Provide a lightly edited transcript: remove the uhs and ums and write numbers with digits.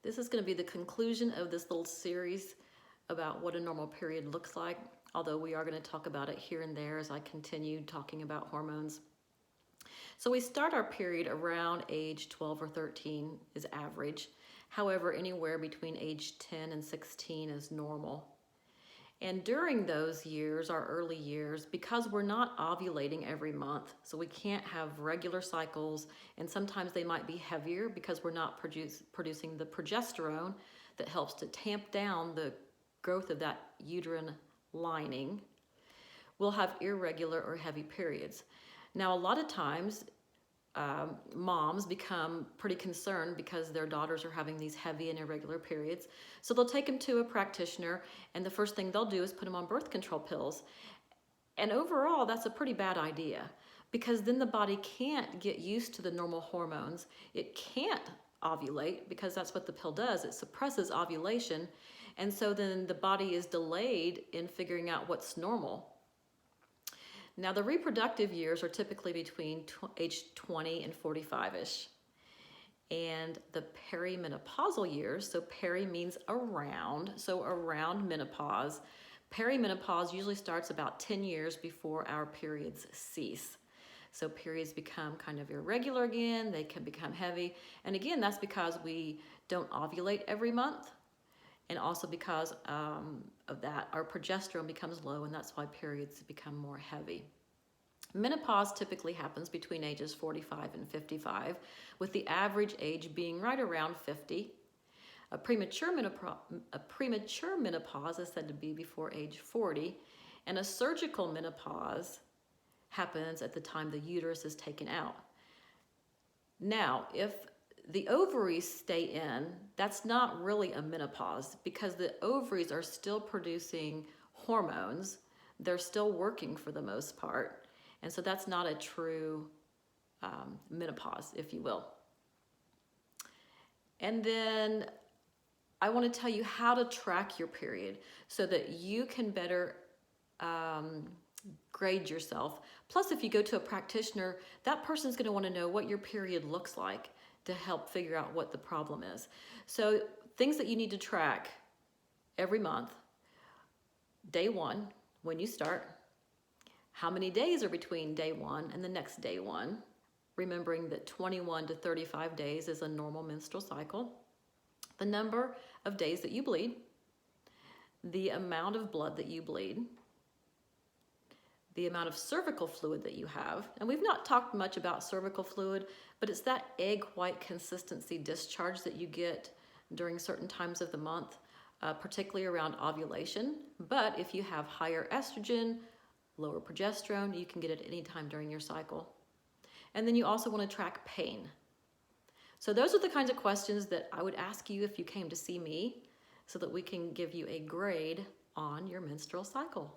This is going to be the conclusion of this little series about what a normal period looks like, although we are going to talk about it here and there as I continue talking about hormones. So we start our period around age 12 or 13 is average. However, anywhere between age 10 and 16 is normal. And during those years, our early years, because we're not ovulating every month, so we can't have regular cycles, and sometimes they might be heavier because we're not producing the progesterone that helps to tamp down the growth of that uterine lining, we'll have irregular or heavy periods. Now, a lot of times, moms become pretty concerned because their daughters are having these heavy and irregular periods. So they'll take them to a practitioner, and the first thing they'll do is put them on birth control pills. And overall, that's a pretty bad idea, because then the body can't get used to the normal hormones. It can't ovulate because that's what the pill does. It suppresses ovulation. And so then the body is delayed in figuring out what's normal. Now, the reproductive years are typically between age 20 and 45-ish. And the perimenopausal years, so peri means around, so around menopause. Perimenopause usually starts about 10 years before our periods cease. So periods become kind of irregular again, they can become heavy. And again, that's because we don't ovulate every month. And also because of that, our progesterone becomes low, and that's why periods become more heavy. Menopause typically happens between ages 45 and 55, with the average age being right around 50. A premature menopause is said to be before age 40, and a surgical menopause happens at the time the uterus is taken out. Now, if the ovaries stay in, that's not really a menopause, because the ovaries are still producing hormones. They're still working for the most part. And so that's not a true menopause, if you will. And then I want to tell you how to track your period so that you can better grade yourself. Plus, if you go to a practitioner, that person's going to want to know what your period looks like to help figure out what the problem is. So things that you need to track every month: day one, when you start, how many days are between day one and the next day one, remembering that 21 to 35 days is a normal menstrual cycle, the number of days that you bleed, the amount of blood that you bleed, the amount of cervical fluid that you have. And we've not talked much about cervical fluid, but it's that egg white consistency discharge that you get during certain times of the month, particularly around ovulation. But if you have higher estrogen, lower progesterone, you can get it any time during your cycle. And then you also want to track pain. So those are the kinds of questions that I would ask you if you came to see me, so that we can give you a grade on your menstrual cycle.